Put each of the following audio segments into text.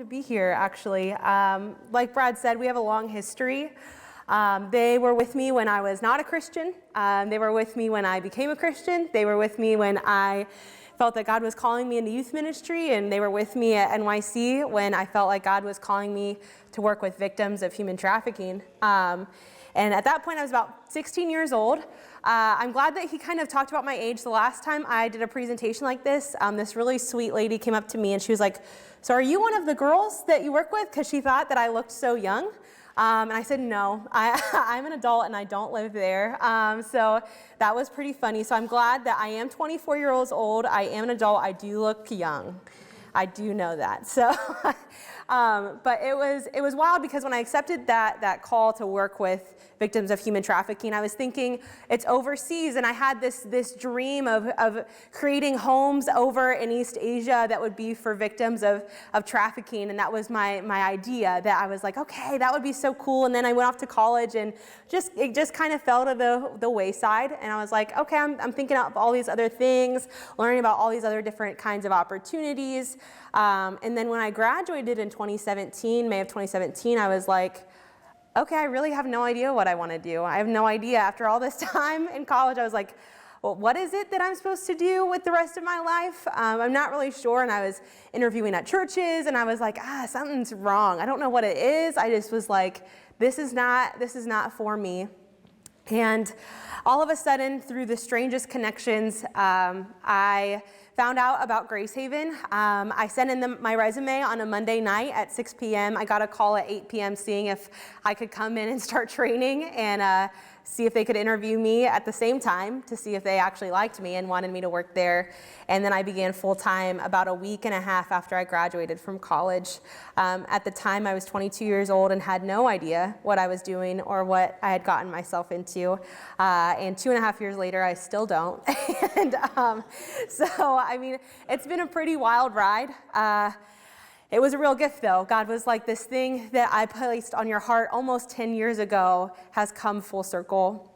to be here, actually. Like Brad said, we have a long history. They were with me when I was not a Christian. They were with me when I became a Christian. They were with me when I felt that God was calling me into youth ministry, and they were with me at NYC when I felt like God was calling me to work with victims of human trafficking. And at that point, I was about 16 years old. I'm glad that he kind of talked about my age. The last time I did a presentation like this, this really sweet lady came up to me and she was like, "So are you one of the girls that you work with?" Because she thought that I looked so young. And I said, "No, I'm an adult and I don't live there." So that was pretty funny. So I'm glad that I am 24 years old. I am an adult. I do look young. I do know that. So, but it was wild because when I accepted that call to work with victims of human trafficking, I was thinking it's overseas, and I had this dream of creating homes over in East Asia that would be for victims of trafficking, and that was my idea. That I was like, okay, that would be so cool. And then I went off to college, and it just kind of fell to the wayside. And I was like, okay, I'm thinking of all these other things, learning about all these other different kinds of opportunities. And then when I graduated in 2017, May of 2017, I was like, okay, I really have no idea what I want to do. I have no idea. After all this time in college, I was like, well, what is it that I'm supposed to do with the rest of my life? I'm not really sure. And I was interviewing at churches, and I was like, something's wrong. I don't know what it is. I just was like, this is not for me. And all of a sudden, through the strangest connections, I found out about Grace Haven. I sent in my resume on a Monday night at 6 p.m. I got a call at 8 p.m. seeing if I could come in and start training and see if they could interview me at the same time to see if they actually liked me and wanted me to work there. And then I began full-time about a week and a half after I graduated from college. At the time, I was 22 years old and had no idea what I was doing or what I had gotten myself into. And 2.5 years later, I still don't. And so, I mean, it's been a pretty wild ride. It was a real gift, though. God was like, this thing that I placed on your heart almost 10 years ago has come full circle.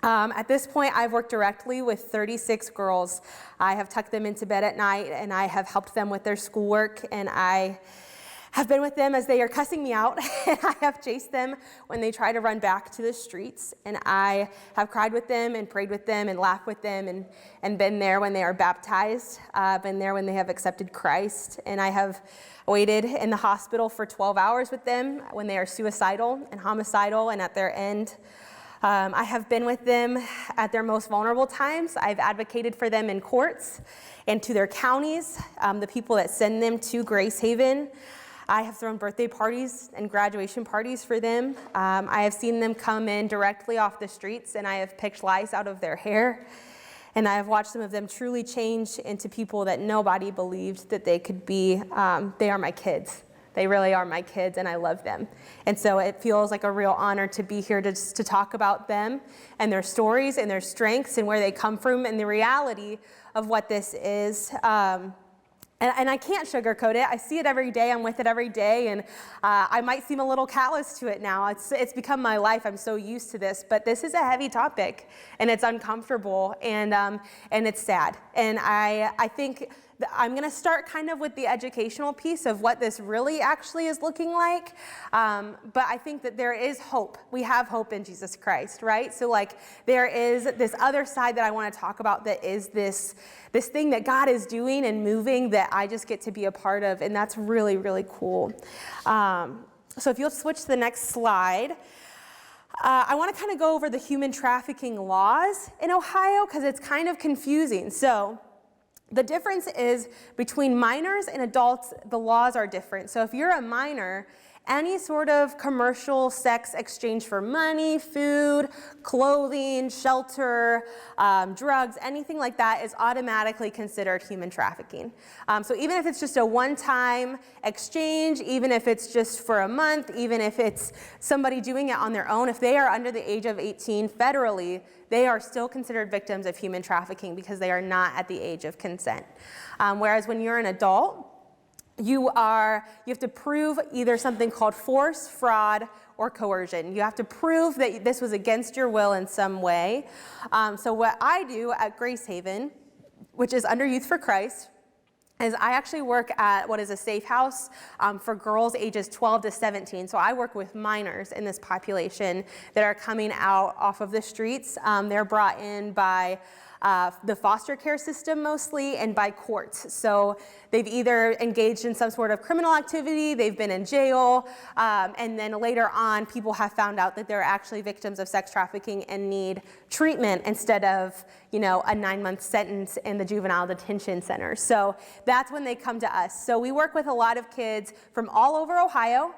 At this point, I've worked directly with 36 girls. I have tucked them into bed at night, and I have helped them with their schoolwork, and I have been with them as they are cussing me out, and I have chased them when they try to run back to the streets, and I have cried with them and prayed with them and laughed with them and been there when they are baptized, been there when they have accepted Christ, and I have waited in the hospital for 12 hours with them when they are suicidal and homicidal and at their end. I have been with them at their most vulnerable times. I've advocated for them in courts and to their counties, the people that send them to Grace Haven. I have thrown birthday parties and graduation parties for them. I have seen them come in directly off the streets, and I have picked lice out of their hair. And I have watched some of them truly change into people that nobody believed that they could be. They are my kids. They really are my kids, and I love them. And so it feels like a real honor to be here to talk about them and their stories and their strengths and where they come from and the reality of what this is. And I can't sugarcoat it. I see it every day. I'm with it every day. And I might seem a little callous to it now. It's become my life. I'm so used to this. But this is a heavy topic. And it's uncomfortable. And it's sad. And I think I'm going to start kind of with the educational piece of what this really actually is looking like. But I think that there is hope. We have hope in Jesus Christ, right? So like there is this other side that I want to talk about that is this thing that God is doing and moving that I just get to be a part of. And that's really, really cool. So if you'll switch to the next slide. I want to kind of go over the human trafficking laws in Ohio because it's kind of confusing. So the difference is between minors and adults, the laws are different. So if you're a minor, any sort of commercial sex exchange for money, food, clothing, shelter, drugs, anything like that is automatically considered human trafficking. So even if it's just a one-time exchange, even if it's just for a month, even if it's somebody doing it on their own, if they are under the age of 18 federally, they are still considered victims of human trafficking because they are not at the age of consent. Whereas when you're an adult, you have to prove either something called force, fraud, or coercion. You have to prove that this was against your will in some way. So what I do at Grace Haven, which is under Youth for Christ, is I actually work at what is a safe house for girls ages 12 to 17. So I work with minors in this population that are coming out off of the streets. They're brought in by the foster care system mostly and by courts. So they've either engaged in some sort of criminal activity, they've been in jail, and then later on people have found out that they're actually victims of sex trafficking and need treatment instead of, a 9-month sentence in the juvenile detention center. So that's when they come to us. So we work with a lot of kids from all over Ohio.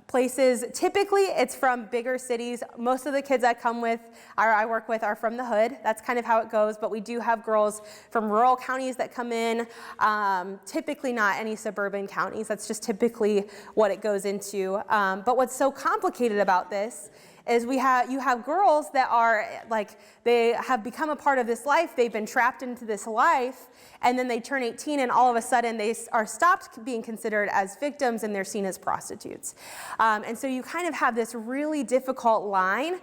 Places, typically it's from bigger cities. Most of the kids I work with are from the hood. That's kind of how it goes, but we do have girls from rural counties that come in, typically not any suburban counties. That's just typically what it goes into. But what's so complicated about this is you have girls that are they have become a part of this life, they've been trapped into this life, and then they turn 18 and all of a sudden they are stopped being considered as victims and they're seen as prostitutes. And so you kind of have this really difficult line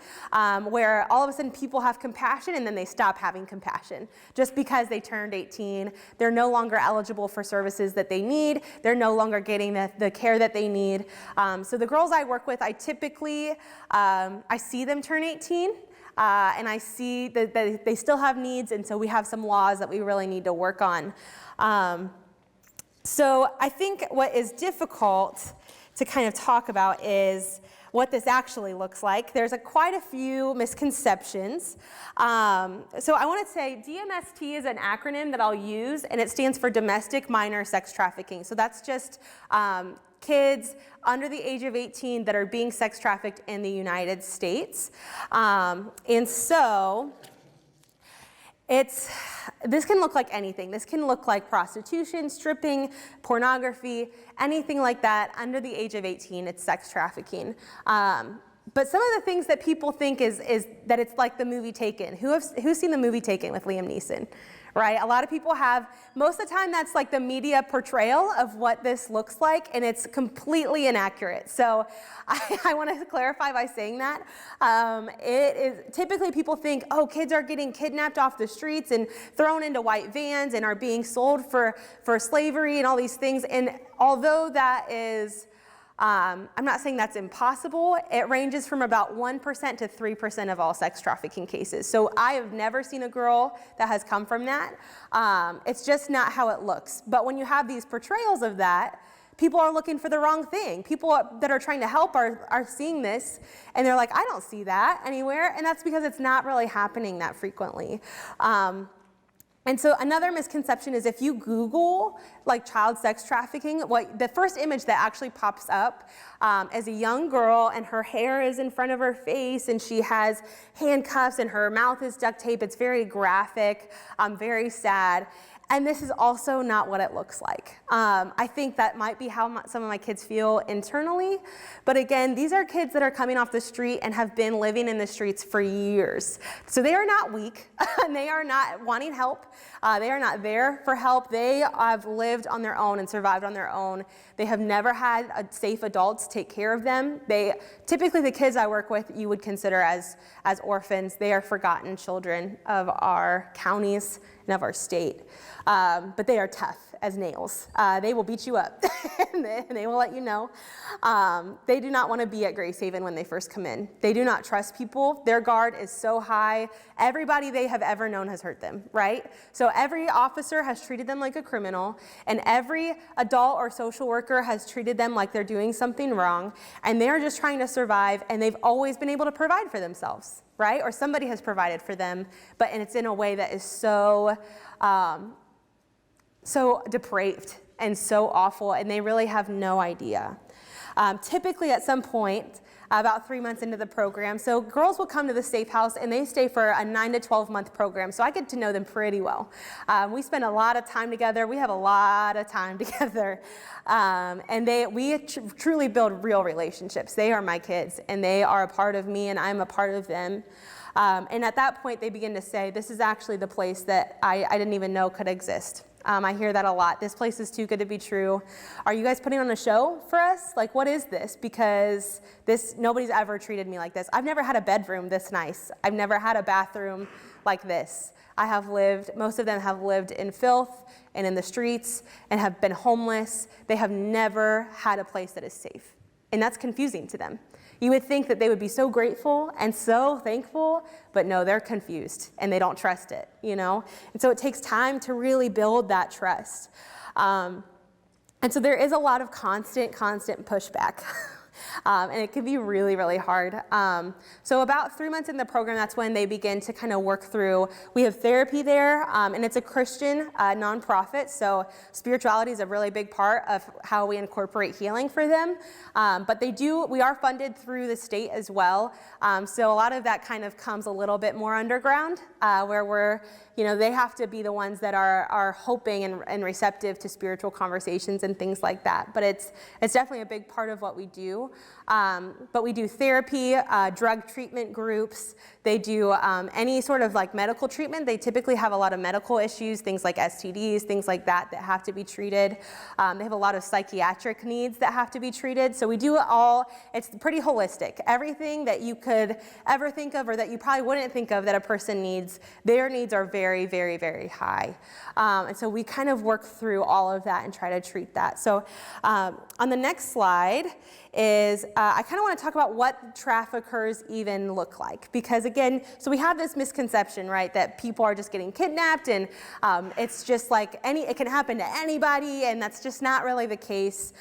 where all of a sudden people have compassion and then they stop having compassion. Just because they turned 18, they're no longer eligible for services that they need, they're no longer getting the care that they need. So the girls I work with, I typically, I see them turn 18, and I see that they still have needs, and so we have some laws that we really need to work on. So I think what is difficult to kind of talk about is what this actually looks like. There's quite a few misconceptions. So I want to say DMST is an acronym that I'll use, and it stands for Domestic Minor Sex Trafficking. So that's just kids under the age of 18 that are being sex trafficked in the United States. And so this can look like anything. This can look like prostitution, stripping, pornography, anything like that. Under the age of 18, it's sex trafficking. But some of the things that people think is that it's like the movie Taken. Who's seen the movie Taken with Liam Neeson? Right? A lot of people have. Most of the time that's like the media portrayal of what this looks like, and it's completely inaccurate. So I want to clarify by saying that. It is typically people think, oh, kids are getting kidnapped off the streets and thrown into white vans and are being sold for slavery and all these things. And although that is, I'm not saying that's impossible. It ranges from about 1% to 3% of all sex trafficking cases. So I have never seen a girl that has come from that. It's just not how it looks. But when you have these portrayals of that, people are looking for the wrong thing. People that are trying to help are seeing this, and they're like, I don't see that anywhere. And that's because it's not really happening that frequently. And so another misconception is if you Google child sex trafficking, the first image that actually pops up is a young girl, and her hair is in front of her face, and she has handcuffs, and her mouth is duct tape. It's very graphic, very sad. And this is also not what it looks like. I think that might be how some of my kids feel internally. But again, these are kids that are coming off the street and have been living in the streets for years. So they are not weak, and they are not wanting help. They are not there for help. They have lived on their own and survived on their own. They have never had safe adults take care of them. Typically the kids I work with, you would consider as orphans. They are forgotten children of our counties and of our state. But they are tough as nails. They will beat you up and they will let you know. They do not want to be at Grace Haven when they first come in. They do not trust people. Their guard is so high. Everybody they have ever known has hurt them, right? So every officer has treated them like a criminal, and every adult or social worker has treated them like they're doing something wrong, and they're just trying to survive, and they've always been able to provide for themselves, right? Or somebody has provided for them, and it's in a way that is so depraved and so awful, and they really have no idea. Typically at some point, about 3 months into the program, so girls will come to the Safe House and they stay for a 9 to 12 month program, so I get to know them pretty well. We spend a lot of time together. We have a lot of time together, and we truly build real relationships. They are my kids, and they are a part of me, and I'm a part of them. And at that point, they begin to say, this is actually the place that I didn't even know could exist. I hear that a lot. This place is too good to be true. Are you guys putting on a show for us? Like, what is this? Because nobody's ever treated me like this. I've never had a bedroom this nice. I've never had a bathroom like this. Most of them have lived in filth and in the streets and have been homeless. They have never had a place that is safe. And that's confusing to them. You would think that they would be so grateful and so thankful, but no, they're confused and they don't trust it, you know? And so it takes time to really build that trust. And so there is a lot of constant pushback. And it can be really, really hard. So about 3 months in the program, that's when they begin to kind of work through. We have therapy there, and it's a Christian nonprofit, so spirituality is a really big part of how we incorporate healing for them. But we are funded through the state as well. So a lot of that kind of comes a little bit more underground, where they have to be the ones that are hoping and receptive to spiritual conversations and things like that. But it's definitely a big part of what we do. But we do therapy, drug treatment groups. They do any sort of like medical treatment. They typically have a lot of medical issues, things like STDs, things like that have to be treated. They have a lot of psychiatric needs that have to be treated. So we do it all. It's pretty holistic. Everything that you could ever think of or that you probably wouldn't think of that a person needs, their needs are very, very, very high. And so we kind of work through all of that and try to treat that. So on the next slide is I kind of want to talk about what traffickers even look like, because again, so we have this misconception, right, that people are just getting kidnapped and it's just like it can happen to anybody, and that's just not really the case.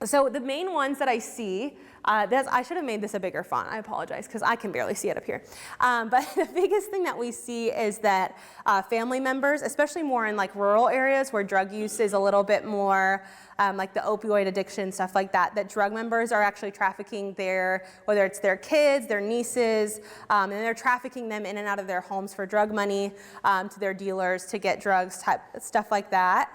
So the main ones that I see, I should have made this a bigger font. I apologize because I can barely see it up here. But the biggest thing that we see is that family members, especially more in like rural areas where drug use is a little bit more like the opioid addiction, stuff like that drug members are actually trafficking whether it's their kids, their nieces, and they're trafficking them in and out of their homes for drug money to their dealers to get drugs, stuff like that.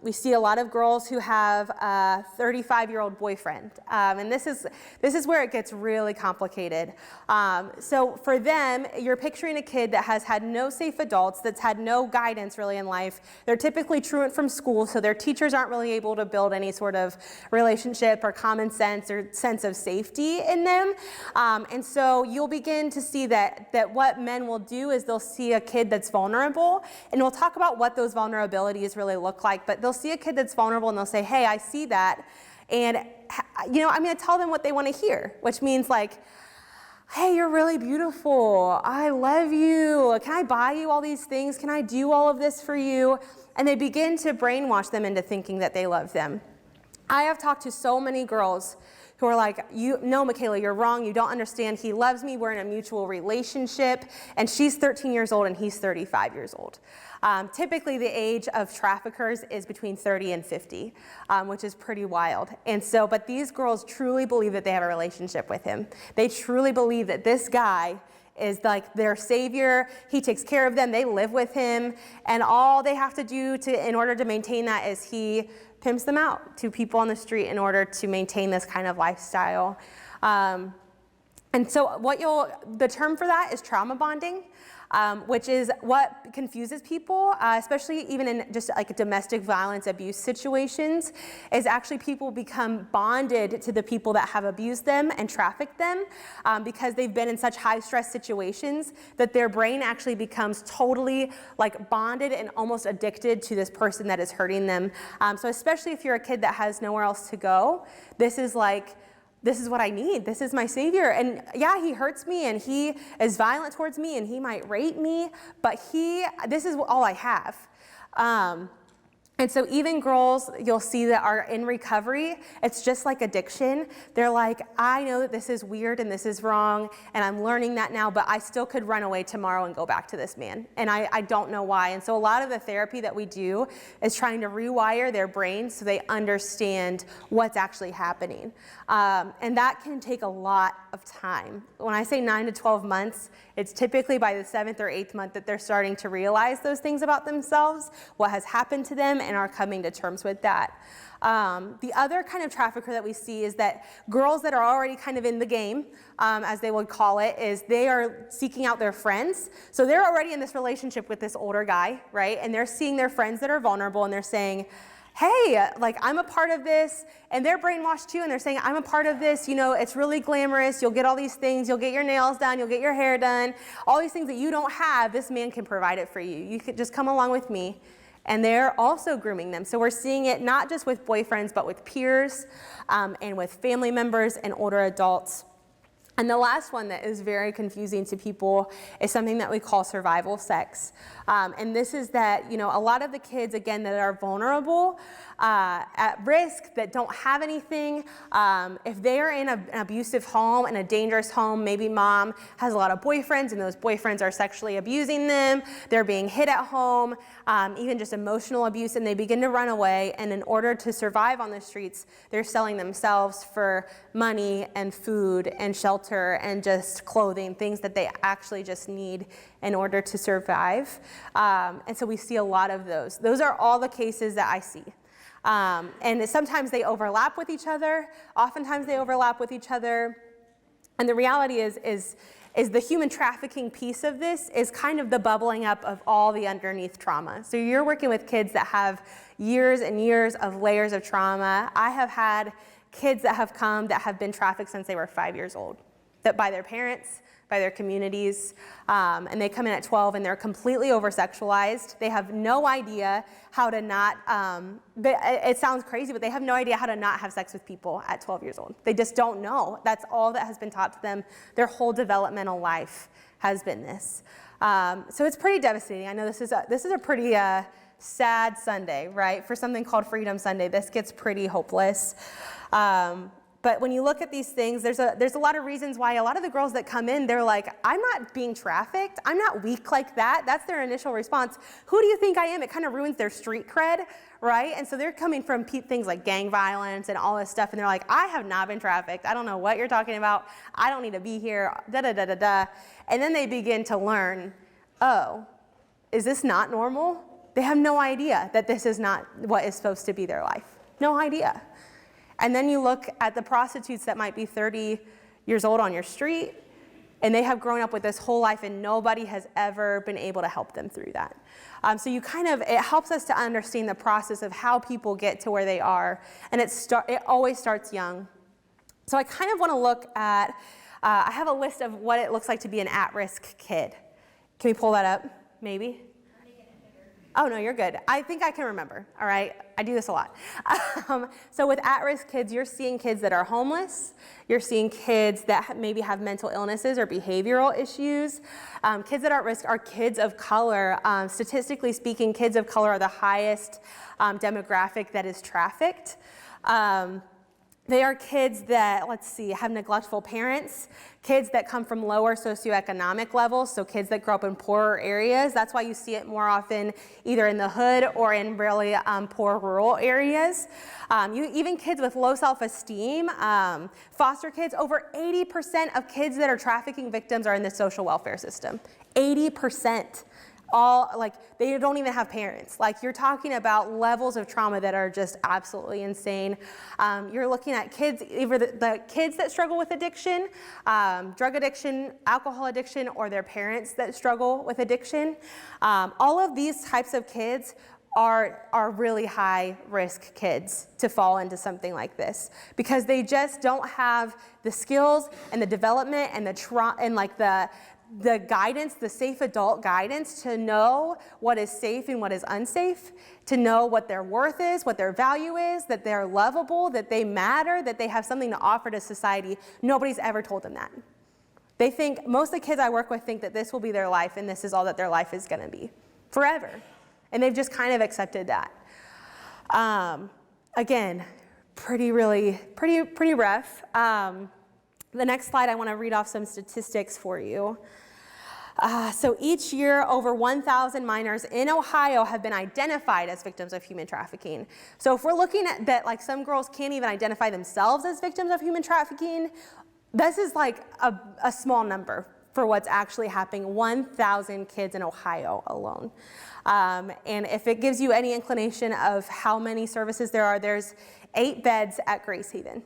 We see a lot of girls who have a 35-year-old boyfriend, and this is where it gets really complicated. So for them, you're picturing a kid that has had no safe adults, that's had no guidance really in life. They're typically truant from school, so their teachers aren't really able to build any sort of relationship or common sense or sense of safety in them. And so you'll begin to see that what men will do is they'll see a kid that's vulnerable, and we'll talk about what those vulnerabilities really look like, but they'll see a kid that's vulnerable and they'll say, hey, I see that, and I'm going to tell them what they want to hear, which means like, hey, you're really beautiful, I love you, can I buy you all these things, can I do all of this for you? And they begin to brainwash them into thinking that they love them. I have talked to so many girls who are like, no, Michaela, you're wrong, you don't understand, he loves me, we're in a mutual relationship, and she's 13 years old and he's 35 years old. Typically the age of traffickers is between 30 and 50, which is pretty wild. And so, but these girls truly believe that they have a relationship with him. They truly believe that this guy is like their savior, he takes care of them, they live with him, and all they have to do in order to maintain that is he pimps them out to people on the street in order to maintain this kind of lifestyle. And so the term for that is trauma bonding, which is what confuses people, especially even in just like domestic violence abuse situations, is actually people become bonded to the people that have abused them and trafficked them because they've been in such high stress situations that their brain actually becomes totally like bonded and almost addicted to this person that is hurting them. So especially if you're a kid that has nowhere else to go, this is what I need. This is my savior. And yeah, he hurts me and he is violent towards me and he might rape me, but this is all I have. And so even girls you'll see that are in recovery, it's just like addiction. They're like, I know that this is weird and this is wrong and I'm learning that now, but I still could run away tomorrow and go back to this man. And I don't know why. And so a lot of the therapy that we do is trying to rewire their brains so they understand what's actually happening. And that can take a lot of time. When I say 9 to 12 months, it's typically by the 7th or 8th month that they're starting to realize those things about themselves, what has happened to them, and are coming to terms with that. The other kind of trafficker that we see is that girls that are already kind of in the game, as they would call it, is they are seeking out their friends. So they're already in this relationship with this older guy, right? And they're seeing their friends that are vulnerable, and they're saying, hey, like, I'm a part of this, and they're brainwashed too, and they're saying, I'm a part of this, you know, it's really glamorous, you'll get all these things, you'll get your nails done, you'll get your hair done, all these things that you don't have, this man can provide it for you. You could just come along with me. And they're also grooming them. So we're seeing it not just with boyfriends, but with peers, and with family members and older adults. And the last one that is very confusing to people is something that we call survival sex. And this is that, you know, a lot of the kids, again, that are vulnerable, at risk, that don't have anything, if they are in an abusive home, in a dangerous home, maybe mom has a lot of boyfriends and those boyfriends are sexually abusing them, they're being hit at home, even just emotional abuse, and they begin to run away, and in order to survive on the streets, they're selling themselves for money and food and shelter and just clothing, things that they actually just need in order to survive. And so we see a lot of those. Those are all the cases that I see. And sometimes they overlap with each other. Oftentimes they overlap with each other. And the reality is the human trafficking piece of this is kind of the bubbling up of all the underneath trauma. So you're working with kids that have years and years of layers of trauma. I have had kids that have come that have been trafficked since they were 5 years old, that by their parents, by their communities, and they come in at 12 and they're completely over-sexualized. They have no idea how to not, it sounds crazy, but they have no idea how to not have sex with people at 12 years old. They just don't know. That's all that has been taught to them. Their whole developmental life has been this. So it's pretty devastating. I know this is a pretty sad Sunday, right? For something called Freedom Sunday, this gets pretty hopeless. But when you look at these things, there's a lot of reasons why a lot of the girls that come in, they're like, I'm not being trafficked. I'm not weak like that. That's their initial response. Who do you think I am? It kind of ruins their street cred, right? And so they're coming from things like gang violence and all this stuff, and they're like, I have not been trafficked. I don't know what you're talking about. I don't need to be here, da-da-da-da-da. And then they begin to learn, oh, is this not normal? They have no idea that this is not what is supposed to be their life. No idea. And then you look at the prostitutes that might be 30 years old on your street, and they have grown up with this whole life, and nobody has ever been able to help them through that. So it helps us to understand the process of how people get to where they are, and it always starts young. So I kind of want to look at, I have a list of what it looks like to be an at-risk kid. Can we pull that up, maybe? Oh, no, you're good. I think I can remember, all right? I do this a lot. So with at-risk kids, you're seeing kids that are homeless. You're seeing kids that maybe have mental illnesses or behavioral issues. Kids that are at risk are kids of color. Statistically speaking, kids of color are the highest demographic that is trafficked. They are kids that, have neglectful parents, kids that come from lower socioeconomic levels, so kids that grow up in poorer areas. That's why you see it more often either in the hood or in really poor rural areas. Even kids with low self-esteem, foster kids, over 80% of kids that are trafficking victims are in the social welfare system. 80%. They don't even have parents. You're talking about levels of trauma that are just absolutely insane. You're looking at kids, either the kids that struggle with addiction, drug addiction, alcohol addiction, or their parents that struggle with addiction. All of these types of kids are really high risk kids to fall into something like this, because they just don't have the skills and the development and the guidance, the safe adult guidance to know what is safe and what is unsafe, to know what their worth is, what their value is, that they're lovable, that they matter, that they have something to offer to society. Nobody's ever told them that. They think, most of the kids I work with think that this will be their life and this is all that their life is gonna be forever. And they've just kind of accepted that. Again, pretty rough. The next slide, I want to read off some statistics for you. So each year, over 1,000 minors in Ohio have been identified as victims of human trafficking. So if we're looking at that, some girls can't even identify themselves as victims of human trafficking, this is a small number for what's actually happening. 1,000 kids in Ohio alone. And if it gives you any inclination of how many services there are, there's 8 beds at Grace Haven.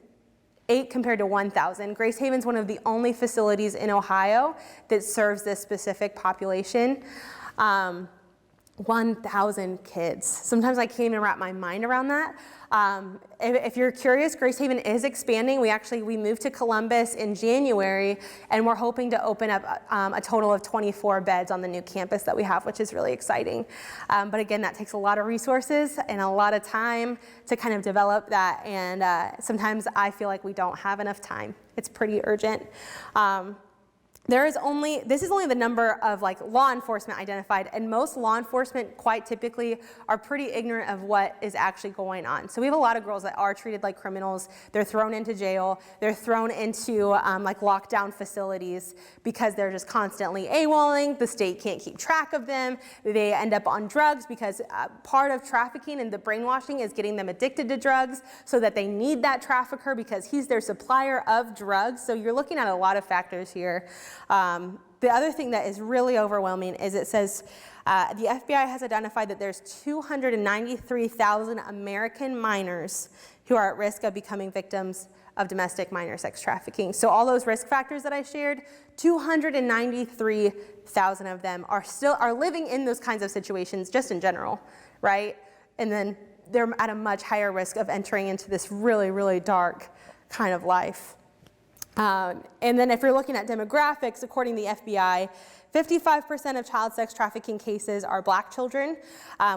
8 compared to 1,000. Grace Haven's one of the only facilities in Ohio that serves this specific population. 1,000 kids. Sometimes I can't even wrap my mind around that. If you're curious, Grace Haven is expanding. We moved to Columbus in January, and we're hoping to open up a total of 24 beds on the new campus that we have, which is really exciting. But again, that takes a lot of resources and a lot of time to kind of develop that, and sometimes I feel like we don't have enough time. It's pretty urgent. This is only the number of like law enforcement identified, and most law enforcement quite typically are pretty ignorant of what is actually going on. So we have a lot of girls that are treated like criminals. They're thrown into jail. They're thrown into like lockdown facilities because they're just constantly AWOLing. The state can't keep track of them. They end up on drugs because part of trafficking and the brainwashing is getting them addicted to drugs so that they need that trafficker because he's their supplier of drugs. So you're looking at a lot of factors here. The other thing that is really overwhelming is it says the FBI has identified that there's 293,000 American minors who are at risk of becoming victims of domestic minor sex trafficking. So all those risk factors that I shared, 293,000 of them are living in those kinds of situations just in general, right? And then they're at a much higher risk of entering into this really, really dark kind of life. And then if you're looking at demographics, according to the FBI, 55% of child sex trafficking cases are black children,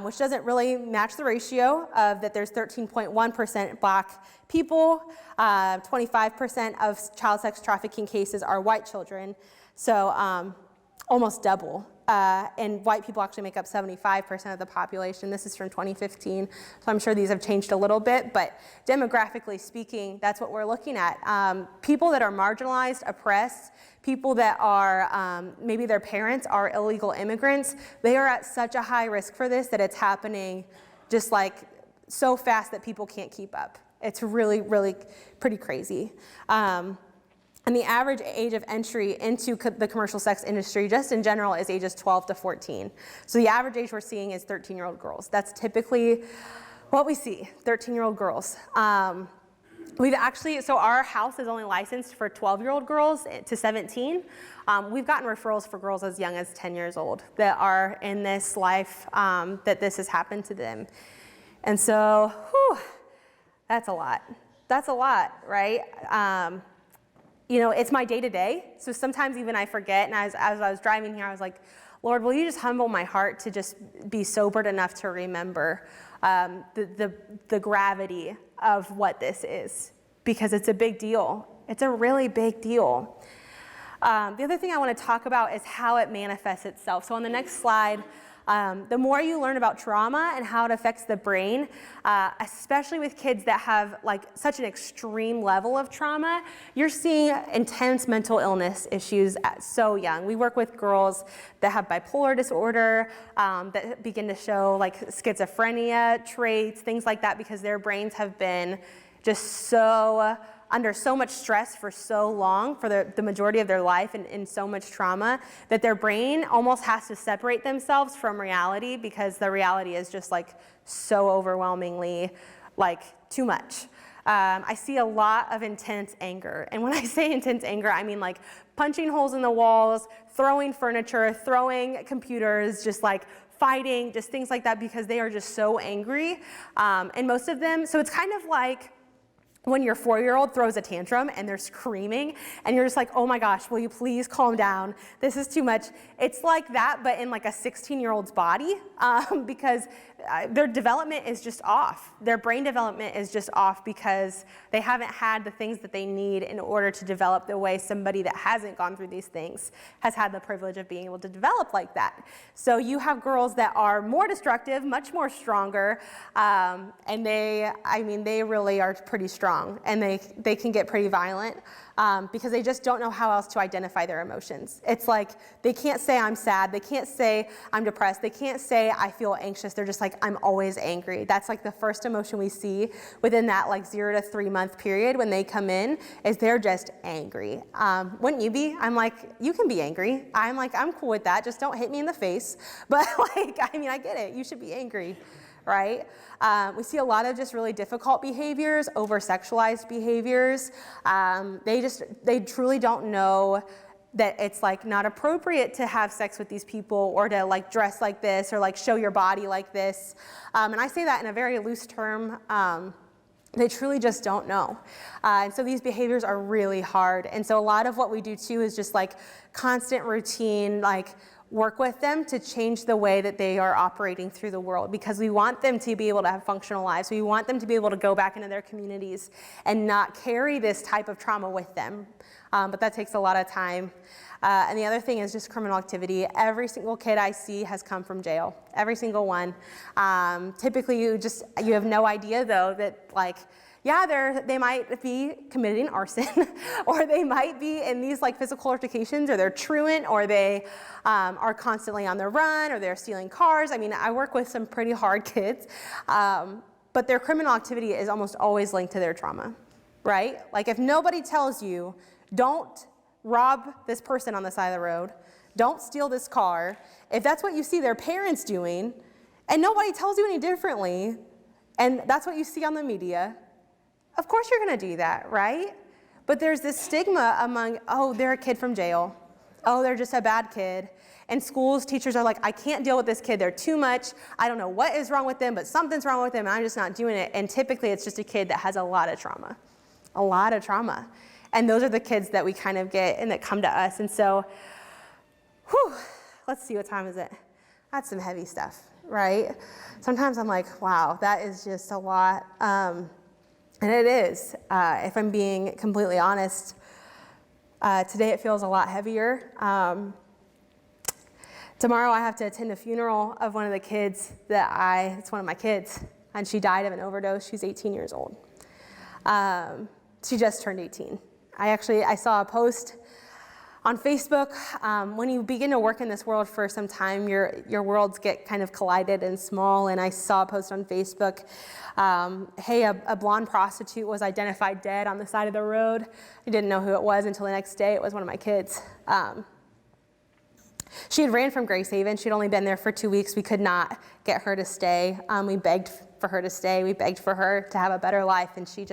which doesn't really match the ratio of that there's 13.1% black people. 25% of child sex trafficking cases are white children, so almost double. And white people actually make up 75% of the population. This is from 2015, so I'm sure these have changed a little bit, but demographically speaking, that's what we're looking at. People that are marginalized, oppressed, people that are, maybe their parents are illegal immigrants, they are at such a high risk for this that it's happening just like so fast that people can't keep up. It's really, really pretty crazy. And the average age of entry into the commercial sex industry, just in general, is ages 12 to 14. So the average age we're seeing is 13-year-old girls. That's typically what we see, 13-year-old girls. So our house is only licensed for 12-year-old girls to 17. We've gotten referrals for girls as young as 10 years old that are in this life, that this has happened to them. And so, that's a lot. That's a lot, right? You know, it's my day-to-day, so sometimes even I forget, and as I was driving here, I was like, Lord, will you just humble my heart to just be sobered enough to remember the gravity of what this is, because it's a big deal. It's a really big deal. The other thing I want to talk about is how it manifests itself. So on the next slide, the more you learn about trauma and how it affects the brain, especially with kids that have like such an extreme level of trauma, you're seeing intense mental illness issues at so young. We work with girls that have bipolar disorder, that begin to show like schizophrenia traits, things like that, because their brains have been just so under so much stress for so long, for the majority of their life, and in so much trauma, that their brain almost has to separate themselves from reality, because the reality is just like so overwhelmingly like too much. I see a lot of intense anger, and when I say intense anger, I mean like punching holes in the walls, throwing furniture, throwing computers, just like fighting, just things like that, because they are just so angry. And most of them, so it's kind of like when your 4-year-old throws a tantrum and they're screaming and you're just like, oh my gosh, will you please calm down? This is too much. It's like that, but in like a 16-year-old's body, because their development is just off. Their brain development is just off because they haven't had the things that they need in order to develop the way somebody that hasn't gone through these things has had the privilege of being able to develop like that. So you have girls that are more destructive, much more stronger, and they really are pretty strong. wrong, and they can get pretty violent because they just don't know how else to identify their emotions. It's like they can't say I'm sad, they can't say I'm depressed, they can't say I feel anxious. They're just like, I'm always angry. That's like the first emotion we see within that like 0 to 3 month period when they come in, is they're just angry. Wouldn't you be? I'm like, you can be angry. I'm like, I'm cool with that. Just don't hit me in the face. But like, I mean, I get it. You should be angry, right? We see a lot of just really difficult behaviors, over-sexualized behaviors. They truly don't know that it's like not appropriate to have sex with these people, or to like dress like this, or like show your body like this. And I say that in a very loose term. They truly just don't know. And so these behaviors are really hard. And so a lot of what we do too is just like constant routine, like work with them to change the way that they are operating through the world, because we want them to be able to have functional lives. We want them to be able to go back into their communities and not carry this type of trauma with them. But that takes a lot of time. And the other thing is just criminal activity. Every single kid I see has come from jail. Every single one. Typically you have no idea though that like, yeah, they might be committing arson, or they might be in these like physical altercations, or they're truant, or they are constantly on the run, or they're stealing cars. I mean, I work with some pretty hard kids, but their criminal activity is almost always linked to their trauma, right? Like if nobody tells you, don't rob this person on the side of the road, don't steal this car, if that's what you see their parents doing, and nobody tells you any differently, and that's what you see on the media, of course you're gonna do that, right? But there's this stigma among, oh, they're a kid from jail. Oh, they're just a bad kid. And schools, teachers are like, I can't deal with this kid, they're too much. I don't know what is wrong with them, but something's wrong with them, and I'm just not doing it. And typically it's just a kid that has a lot of trauma. A lot of trauma. And those are the kids that we kind of get and that come to us. And so, let's see, what time is it? That's some heavy stuff, right? Sometimes I'm like, wow, that is just a lot. And it is, if I'm being completely honest. Today it feels a lot heavier. Tomorrow I have to attend a funeral of one of the kids it's one of my kids, and she died of an overdose. She's 18 years old. She just turned 18. I saw a post on Facebook. When you begin to work in this world for some time, your worlds get kind of collided and small, and I saw a post on Facebook, hey, a blonde prostitute was identified dead on the side of the road. I didn't know who it was until the next day. It was one of my kids. She had ran from Grace Haven. She'd only been there for 2 weeks. We could not get her to stay. We begged for her to stay. We begged for her to have a better life, and she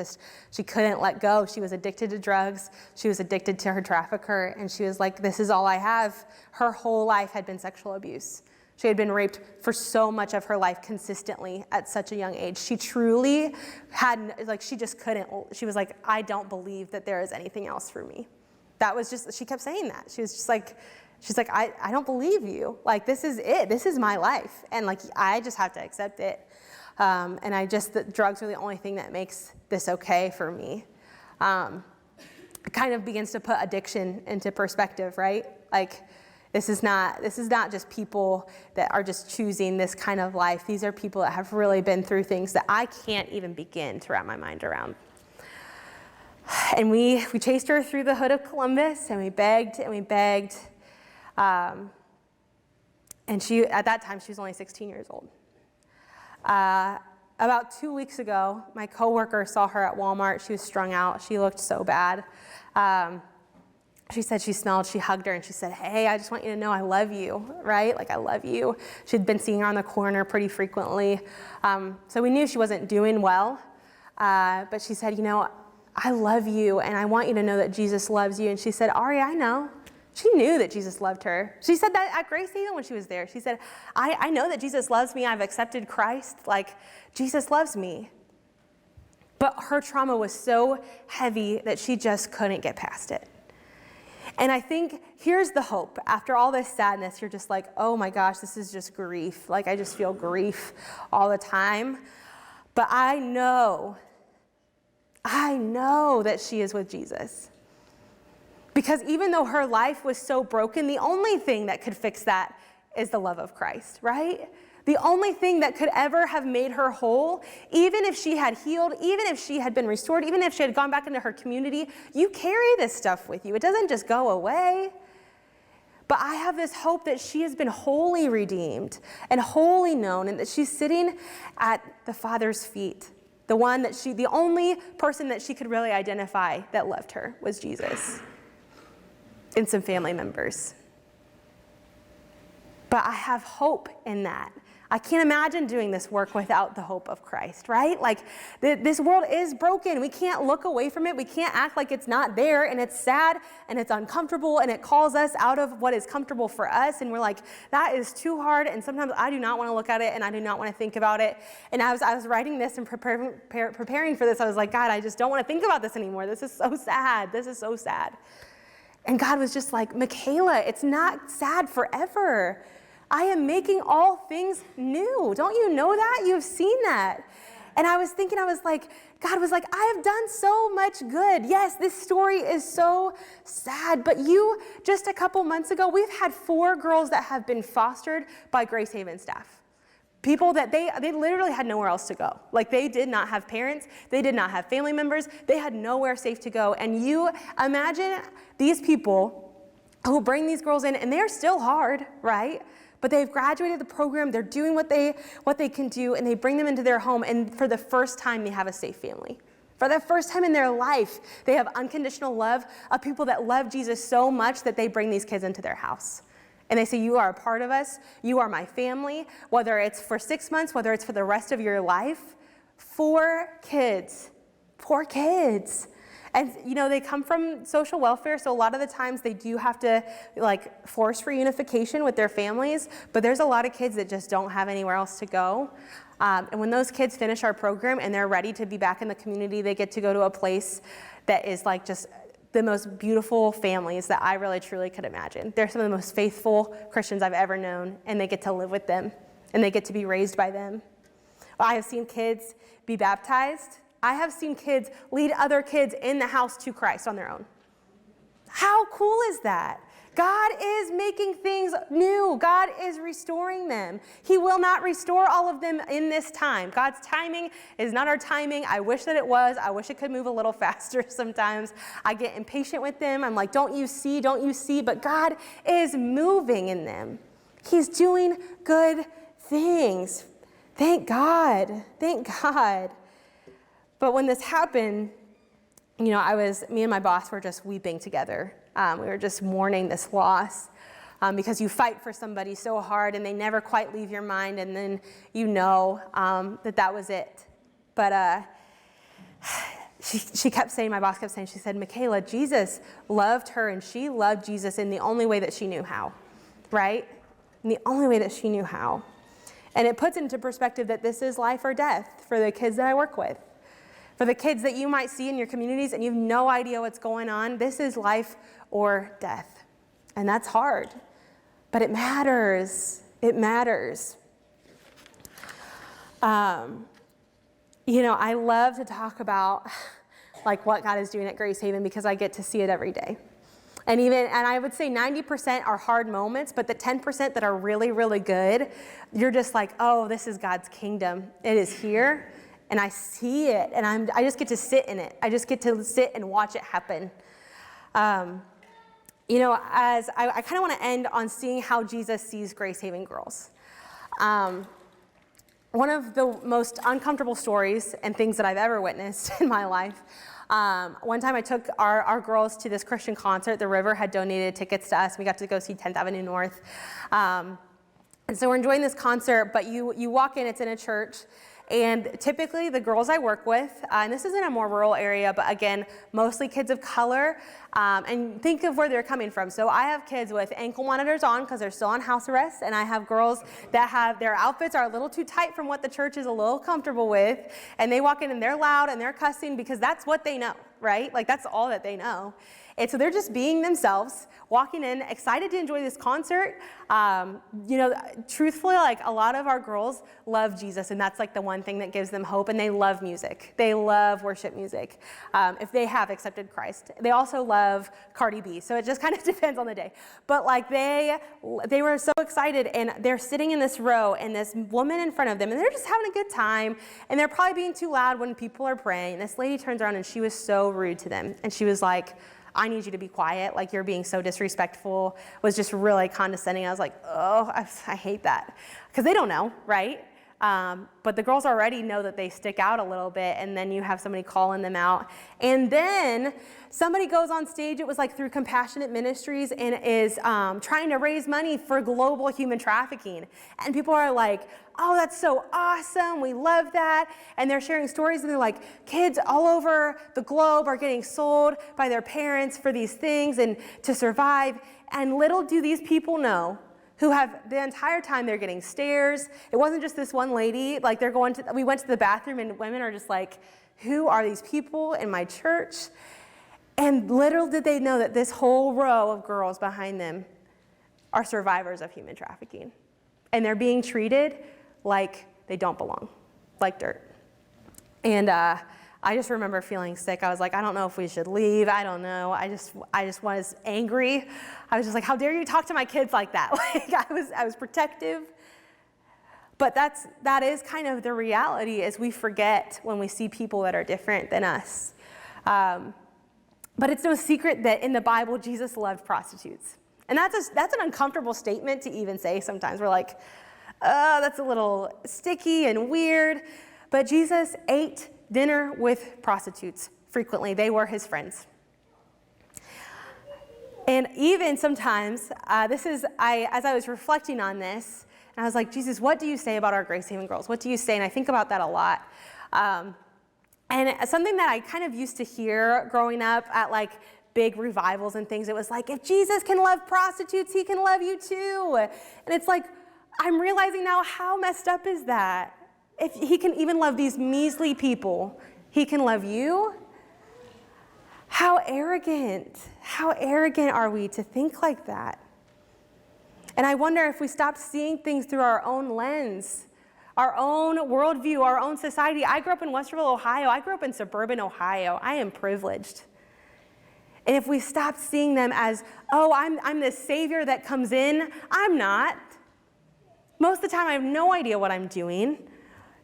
couldn't let go. She was addicted to drugs. She was addicted to her trafficker, and she was like, this is all I have. Her whole life had been sexual abuse. She had been raped for so much of her life consistently at such a young age. She truly she just couldn't. She was like, I don't believe that there is anything else for me. That was just, she kept saying that. She was just like, she's like, I don't believe you. Like, this is it. This is my life. And like, I just have to accept it. And the drugs are the only thing that makes this okay for me. It kind of begins to put addiction into perspective, right? Like, this is not just people that are just choosing this kind of life. These are people that have really been through things that I can't even begin to wrap my mind around. And we chased her through the hood of Columbus, and we begged and we begged. And at that time, she was only 16 years old. About 2 weeks ago, my coworker saw her at Walmart. She was strung out. She looked so bad. She said she smelled, she hugged her, and she said, hey, I just want you to know I love you, right? Like, I love you. She'd been seeing her on the corner pretty frequently. So we knew she wasn't doing well. But she said, I love you, and I want you to know that Jesus loves you. And she said, Ari, I know. She knew that Jesus loved her. She said that at Grace Haven when she was there. She said, I know that Jesus loves me. I've accepted Christ. Like, Jesus loves me. But her trauma was so heavy that she just couldn't get past it. And I think here's the hope. After all this sadness, you're just like, oh my gosh, this is just grief. Like, I just feel grief all the time. But I know that she is with Jesus. Because even though her life was so broken, the only thing that could fix that is the love of Christ, right? The only thing that could ever have made her whole, even if she had healed, even if she had been restored, even if she had gone back into her community, you carry this stuff with you. It doesn't just go away. But I have this hope that she has been wholly redeemed and wholly known, and that she's sitting at the Father's feet. The only person that she could really identify that loved her was Jesus and some family members. But I have hope in that. I can't imagine doing this work without the hope of Christ, right? Like, this world is broken. We can't look away from it. We can't act like it's not there, and it's sad, and it's uncomfortable, and it calls us out of what is comfortable for us, and we're like, that is too hard, and sometimes I do not want to look at it, and I do not want to think about it. And as I was writing this and preparing for this, I was like, God, I just don't want to think about this anymore. This is so sad. This is so sad. And God was just like, Michaela, it's not sad forever. I am making all things new. Don't you know that? You've seen that. And I was thinking, God was like, I have done so much good. Yes, this story is so sad, but just a couple months ago, we've had 4 girls that have been fostered by Grace Haven staff. People that they literally had nowhere else to go. Like, they did not have parents. They did not have family members. They had nowhere safe to go. And you imagine these people who bring these girls in, and they're still hard, right? But they've graduated the program, they're doing what they can do, and they bring them into their home, and for the first time, they have a safe family. For the first time in their life, they have unconditional love of people that love Jesus so much that they bring these kids into their house. And they say, you are a part of us, you are my family, whether it's for 6 months, whether it's for the rest of your life. 4 kids. And, they come from social welfare, so a lot of the times they do have to, force reunification with their families, but there's a lot of kids that just don't have anywhere else to go. And when those kids finish our program and they're ready to be back in the community, they get to go to a place that is just the most beautiful families that I really, truly could imagine. They're some of the most faithful Christians I've ever known, and they get to live with them, and they get to be raised by them. I have seen kids be baptized. I have seen kids lead other kids in the house to Christ on their own. How cool is that? God is making things new. God is restoring them. He will not restore all of them in this time. God's timing is not our timing. I wish that it was. I wish it could move a little faster sometimes. I get impatient with them. I'm like, don't you see? Don't you see? But God is moving in them. He's doing good things. Thank God. Thank God. But when this happened, me and my boss were just weeping together. We were just mourning this loss because you fight for somebody so hard and they never quite leave your mind, and then that was it. But she kept saying, my boss kept saying, she said, Michaela, Jesus loved her, and she loved Jesus in the only way that she knew how, right? In the only way that she knew how. And it puts into perspective that this is life or death for the kids that I work with. For the kids that you might see in your communities and you have no idea what's going on, this is life or death. And that's hard. But it matters. It matters. I love to talk about what God is doing at Grace Haven because I get to see it every day. And I would say 90% are hard moments, but the 10% that are really, really good, you're just like, oh, this is God's kingdom. It is here. And I see it, and I just get to sit in it. I just get to sit and watch it happen. As I kind of want to end on seeing how Jesus sees Grace Haven girls. One of the most uncomfortable stories and things that I've ever witnessed in my life. One time I took our girls to this Christian concert. The River had donated tickets to us. We got to go see 10th Avenue North. And so we're enjoying this concert, but you walk in, it's in a church. And typically the girls I work with, and this is in a more rural area, but again, mostly kids of color, and think of where they're coming from. So I have kids with ankle monitors on because they're still on house arrest, and I have girls that have their outfits are a little too tight from what the church is a little comfortable with, and they walk in and they're loud and they're cussing because that's what they know. right? Like, that's all that they know. And so they're just being themselves, walking in, excited to enjoy this concert. Truthfully, like, a lot of our girls love Jesus, and that's like the one thing that gives them hope, and they love music. They love worship music, if they have accepted Christ. They also love Cardi B, so it just kind of depends on the day. But like, they were so excited, and they're sitting in this row, and this woman in front of them, and they're just having a good time, and they're probably being too loud when people are praying. And this lady turns around, and she was so rude to them, and she was like, I need you to be quiet, like, you're being so disrespectful, was just really condescending. I was like, oh, I hate that, because they don't know, right? But the girls already know that they stick out a little bit, and then you have somebody calling them out. And then somebody goes on stage, it was like through Compassionate Ministries, and is trying to raise money for global human trafficking. And people are like, oh, that's so awesome, we love that. And they're sharing stories, and they're like, kids all over the globe are getting sold by their parents for these things and to survive. And little do these people know, who have the entire time they're getting stares. It wasn't just this one lady, like, we went to the bathroom, and women are just like, who are these people in my church? And little did they know that this whole row of girls behind them are survivors of human trafficking. And they're being treated like they don't belong, like dirt. And I just remember feeling sick. I was like, I don't know if we should leave. I don't know. I just was angry. I was just like, how dare you talk to my kids like that? Like, I was protective. But that is kind of the reality, is we forget when we see people that are different than us. But it's no secret that in the Bible, Jesus loved prostitutes. And that's an uncomfortable statement to even say sometimes. We're like, that's a little sticky and weird. But Jesus ate dinner with prostitutes frequently. They were his friends. And even sometimes, as I was reflecting on this, and I was like, Jesus, what do you say about our Grace Haven girls? What do you say? And I think about that a lot. And something that I kind of used to hear growing up at like big revivals and things, it was like, if Jesus can love prostitutes, he can love you too. And it's like, I'm realizing now, how messed up is that? If he can even love these measly people, he can love you? How arrogant are we to think like that? And I wonder if we stopped seeing things through our own lens, our own worldview, our own society. I grew up in Westerville, Ohio. I grew up in suburban Ohio. I am privileged. And if we stopped seeing them as, oh, I'm the savior that comes in, I'm not. Most of the time, I have no idea what I'm doing.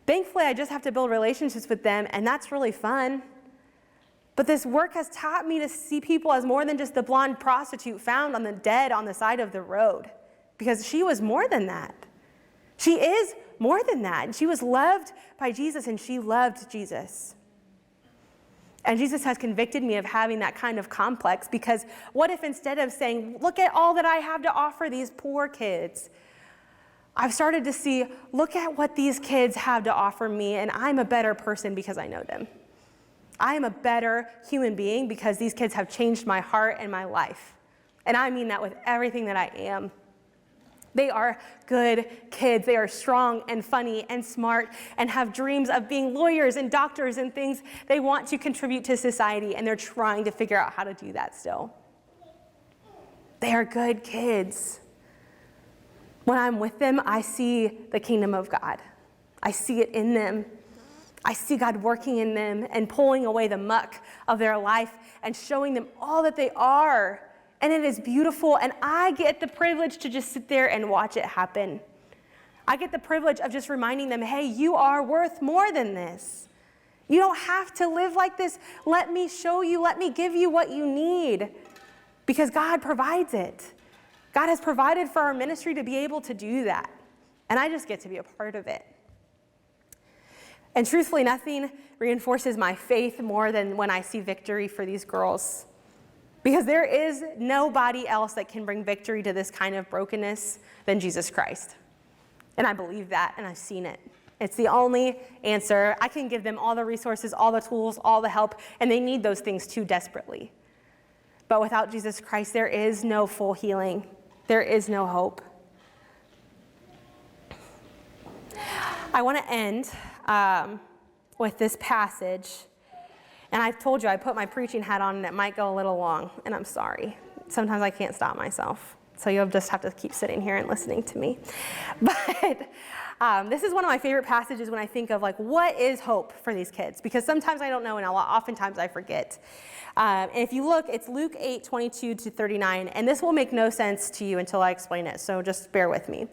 Thankfully, I just have to build relationships with them, and that's really fun. But this work has taught me to see people as more than just the blonde prostitute found on the dead on the side of the road, because she was more than that. She is more than that. And she was loved by Jesus, and she loved Jesus. And Jesus has convicted me of having that kind of complex, because what if instead of saying, look at all that I have to offer these poor kids, I've started to see, look at what these kids have to offer me, and I'm a better person because I know them. I am a better human being because these kids have changed my heart and my life. And I mean that with everything that I am. They are good kids. They are strong and funny and smart and have dreams of being lawyers and doctors and things. They want to contribute to society, and they're trying to figure out how to do that still. They are good kids. When I'm with them, I see the kingdom of God. I see it in them. I see God working in them and pulling away the muck of their life and showing them all that they are. And it is beautiful, and I get the privilege to just sit there and watch it happen. I get the privilege of just reminding them, hey, you are worth more than this. You don't have to live like this. Let me show you, let me give you what you need, because God provides it. God has provided for our ministry to be able to do that, and I just get to be a part of it. And truthfully, nothing reinforces my faith more than when I see victory for these girls. Because there is nobody else that can bring victory to this kind of brokenness than Jesus Christ. And I believe that, and I've seen it. It's the only answer. I can give them all the resources, all the tools, all the help, and they need those things too desperately. But without Jesus Christ, there is no full healing. There is no hope. I want to end with this passage. And I've told you I put my preaching hat on and it might go a little long, and I'm sorry. Sometimes I can't stop myself. So you'll just have to keep sitting here and listening to me. But this is one of my favorite passages when I think of like, what is hope for these kids? Because sometimes I don't know, and oftentimes I forget. And if you look, it's Luke 8:22-39, and this will make no sense to you until I explain it, so just bear with me.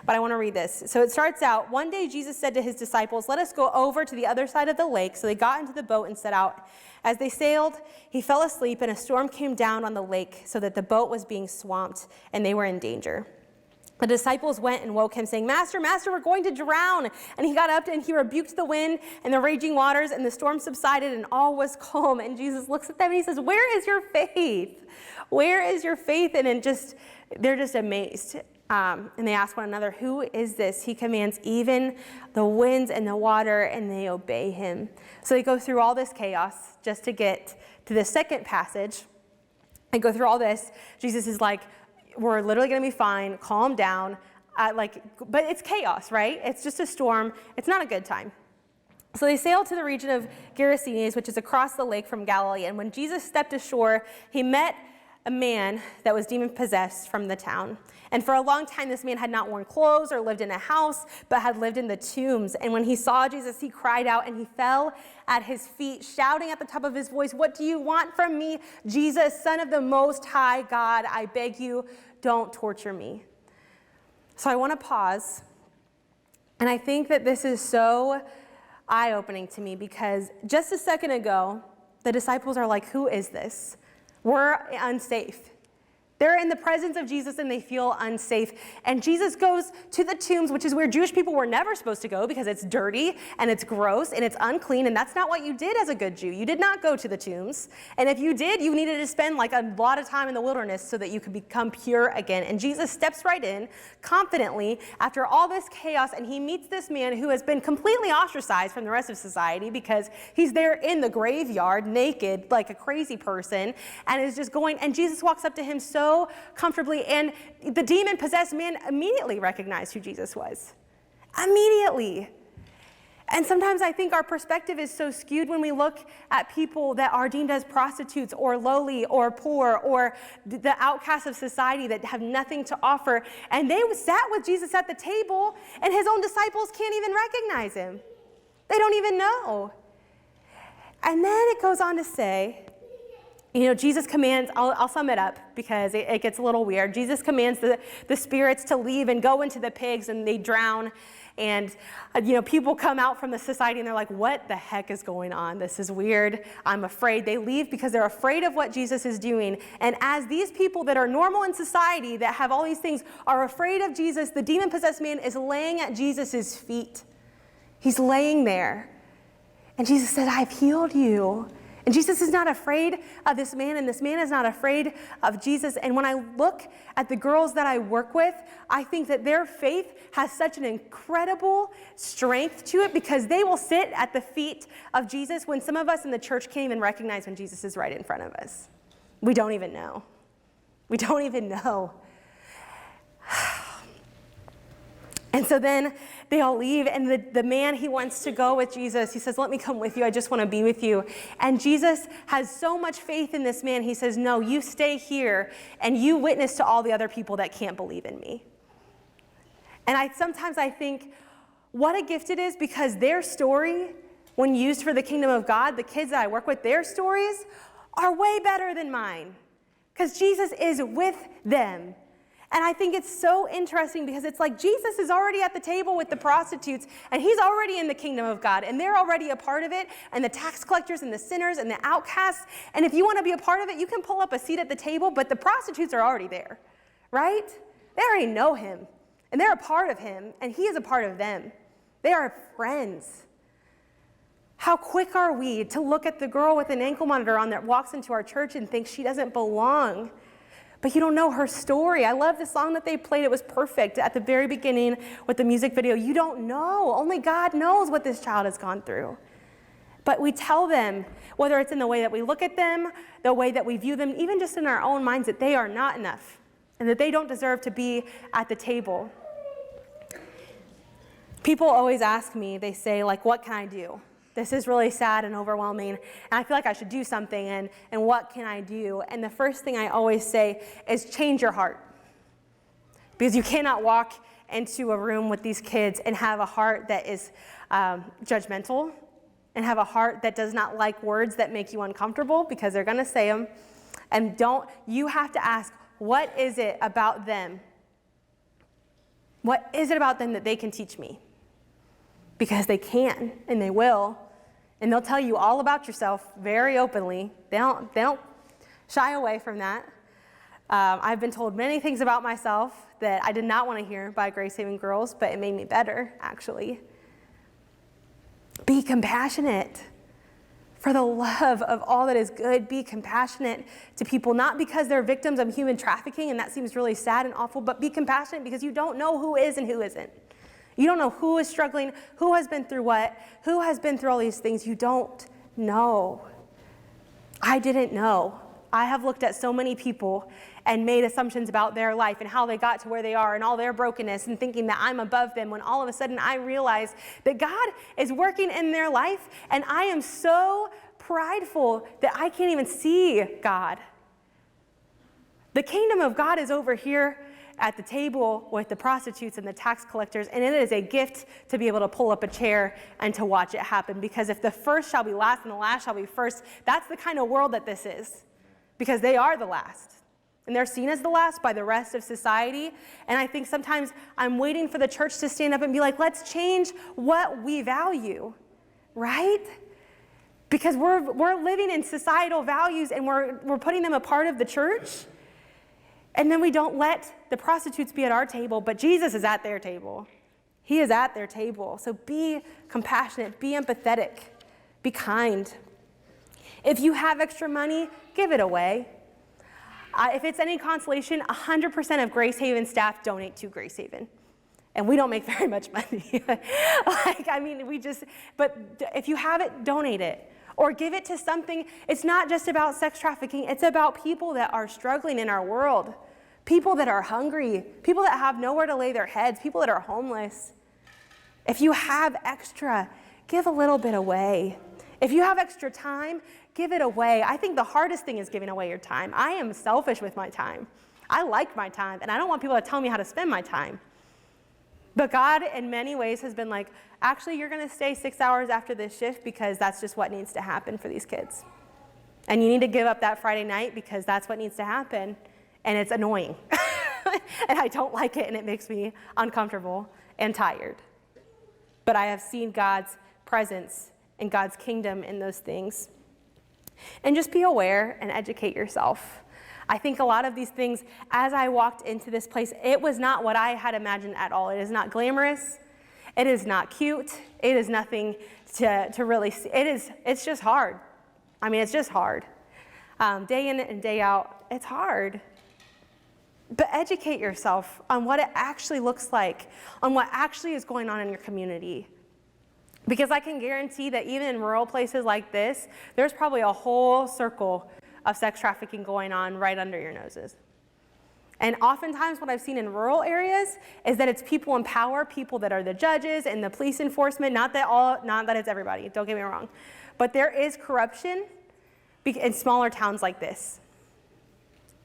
But I want to read this. So it starts out, one day Jesus said to his disciples, "Let us go over to the other side of the lake." So they got into the boat and set out. As they sailed, he fell asleep, and a storm came down on the lake so that the boat was being swamped, and they were in danger. The disciples went and woke him, saying, "Master, Master, we're going to drown." And he got up and he rebuked the wind and the raging waters, and the storm subsided and all was calm. And Jesus looks at them and he says, "Where is your faith? Where is your faith?" And they're just amazed. And they ask one another, "Who is this? He commands even the winds and the water, and they obey him." So they go through all this chaos just to get to the second passage. They go through all this. Jesus is like, "We're literally going to be fine. Calm down." But it's chaos, right? It's just a storm. It's not a good time. So they sailed to the region of Gerasenes, which is across the lake from Galilee. And when Jesus stepped ashore, he met a man that was demon-possessed from the town. And for a long time, this man had not worn clothes or lived in a house, but had lived in the tombs. And when he saw Jesus, he cried out and he fell at his feet, shouting at the top of his voice, "What do you want from me, Jesus, Son of the Most High God? I beg you, don't torture me." So I want to pause. And I think that this is so eye-opening to me because just a second ago, the disciples are like, "Who is this? We're unsafe." They're in the presence of Jesus and they feel unsafe. And Jesus goes to the tombs, which is where Jewish people were never supposed to go because it's dirty and it's gross and it's unclean. And that's not what you did as a good Jew. You did not go to the tombs. And if you did, you needed to spend like a lot of time in the wilderness so that you could become pure again. And Jesus steps right in confidently after all this chaos, and he meets this man who has been completely ostracized from the rest of society because he's there in the graveyard naked like a crazy person and is just going, and Jesus walks up to him so comfortably, and the demon-possessed man immediately recognized who Jesus was. Immediately. And sometimes I think our perspective is so skewed when we look at people that are deemed as prostitutes or lowly or poor or the outcasts of society that have nothing to offer. And they sat with Jesus at the table, and his own disciples can't even recognize him. They don't even know. And then it goes on to say, Jesus commands, I'll sum it up because it gets a little weird. Jesus commands the spirits to leave and go into the pigs, and they drown. And, people come out from the society and they're like, "What the heck is going on? This is weird. I'm afraid." They leave because they're afraid of what Jesus is doing. And as these people that are normal in society, that have all these things, are afraid of Jesus, the demon-possessed man is laying at Jesus' feet. He's laying there. And Jesus said, "I've healed you." And Jesus is not afraid of this man, and this man is not afraid of Jesus. And when I look at the girls that I work with, I think that their faith has such an incredible strength to it because they will sit at the feet of Jesus when some of us in the church can't even recognize when Jesus is right in front of us. We don't even know. We don't even know. And so then they all leave, and the man, he wants to go with Jesus. He says, "Let me come with you. I just want to be with you." And Jesus has so much faith in this man. He says, "No, you stay here, and you witness to all the other people that can't believe in me." And sometimes I think, what a gift it is, because their story, when used for the kingdom of God, the kids that I work with, their stories are way better than mine because Jesus is with them. And I think it's so interesting because it's like Jesus is already at the table with the prostitutes, and he's already in the kingdom of God, and they're already a part of it, and the tax collectors and the sinners and the outcasts. And if you want to be a part of it, you can pull up a seat at the table, but the prostitutes are already there, right? They already know him, and they're a part of him, and he is a part of them. They are friends. How quick are we to look at the girl with an ankle monitor on that walks into our church and thinks she doesn't belong? But you don't know her story. I love the song that they played. It was perfect at the very beginning with the music video. You don't know. Only God knows what this child has gone through. But we tell them, whether it's in the way that we look at them, the way that we view them, even just in our own minds, that they are not enough and that they don't deserve to be at the table. People always ask me, they say, like, "What can I do?" this is really sad and overwhelming, and I feel like I should do something, and what can I do? And the first thing I always say is change your heart. Because you cannot walk into a room with these kids and have a heart that is judgmental, and have a heart that does not like words that make you uncomfortable, because they're gonna say them. And you have to ask, what is it about them? What is it about them that they can teach me? Because they can, and they will, and they'll tell you all about yourself very openly. They don't shy away from that. I've been told many things about myself that I did not want to hear by Grace Haven girls, but it made me better, actually. Be compassionate. For the love of all that is good, be compassionate to people, not because they're victims of human trafficking, and that seems really sad and awful, but be compassionate because you don't know who is and who isn't. You don't know who is struggling, who has been through what, who has been through all these things. You don't know. I didn't know. I have looked at so many people and made assumptions about their life and how they got to where they are and all their brokenness, and thinking that I'm above them, when all of a sudden I realize that God is working in their life, and I am so prideful that I can't even see God. The kingdom of God is over here at the table with the prostitutes and the tax collectors, and it is a gift to be able to pull up a chair and to watch it happen, because if the first shall be last and the last shall be first, that's the kind of world that this is, because they are the last. And they're seen as the last by the rest of society. And I think sometimes I'm waiting for the church to stand up and be like, let's change what we value, right? Because we're living in societal values, and we're putting them a part of the church. And then we don't let the prostitutes be at our table, but Jesus is at their table. He is at their table. So be compassionate, be empathetic, be kind. If you have extra money, give it away. If it's any consolation, 100% of Grace Haven staff donate to Grace Haven. And we don't make very much money. But if you have it, donate it. Or give it to something. It's not just about sex trafficking. It's about people that are struggling in our world. People that are hungry. People that have nowhere to lay their heads. People that are homeless. If you have extra, give a little bit away. If you have extra time, give it away. I think the hardest thing is giving away your time. I am selfish with my time. I like my time, and I don't want people to tell me how to spend my time. But God, in many ways, has been like, actually, you're going to stay 6 hours after this shift because that's just what needs to happen for these kids. And you need to give up that Friday night because that's what needs to happen. And it's annoying. And I don't like it, and it makes me uncomfortable and tired. But I have seen God's presence and God's kingdom in those things. And just be aware and educate yourself. I think a lot of these things, as I walked into this place, it was not what I had imagined at all. It is not glamorous. It is not cute. It is nothing to really see. It's just hard. I mean, it's just hard. Day in and day out, it's hard. But educate yourself on what it actually looks like, on what actually is going on in your community. Because I can guarantee that even in rural places like this, there's probably a whole circle of sex trafficking going on right under your noses. And oftentimes what I've seen in rural areas is that it's people in power, people that are the judges and the police enforcement, not that it's everybody, don't get me wrong. But there is corruption in smaller towns like this.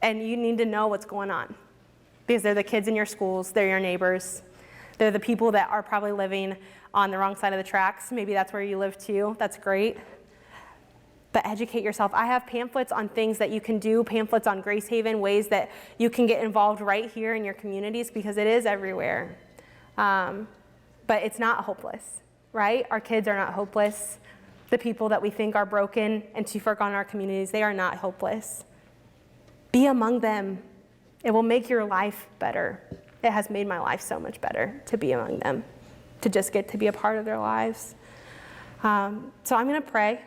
And you need to know what's going on. Because they're the kids in your schools, they're your neighbors. They're the people that are probably living on the wrong side of the tracks. Maybe that's where you live too, that's great. But educate yourself. I have pamphlets on things that you can do, pamphlets on Grace Haven, ways that you can get involved right here in your communities, because it is everywhere. But it's not hopeless, right? Our kids are not hopeless. The people that we think are broken and too far gone in our communities, they are not hopeless. Be among them. It will make your life better. It has made my life so much better to be among them, to just get to be a part of their lives. So I'm going to pray.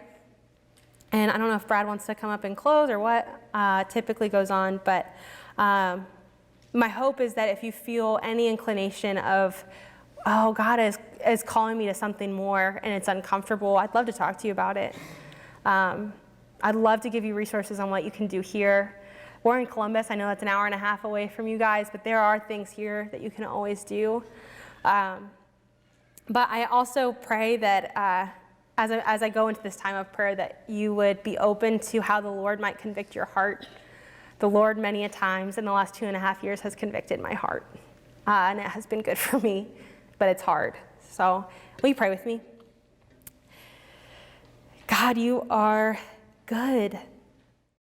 And I don't know if Brad wants to come up and close or what typically goes on, but my hope is that if you feel any inclination of, oh, God is calling me to something more and it's uncomfortable, I'd love to talk to you about it. I'd love to give you resources on what you can do here. We're in Columbus. I know that's an hour and a half away from you guys, but there are things here that you can always do. But I also pray that as I go into this time of prayer, that you would be open to how the Lord might convict your heart. The Lord many a times in the last 2.5 years has convicted my heart. And it has been good for me, but it's hard. So will you pray with me? God, you are good.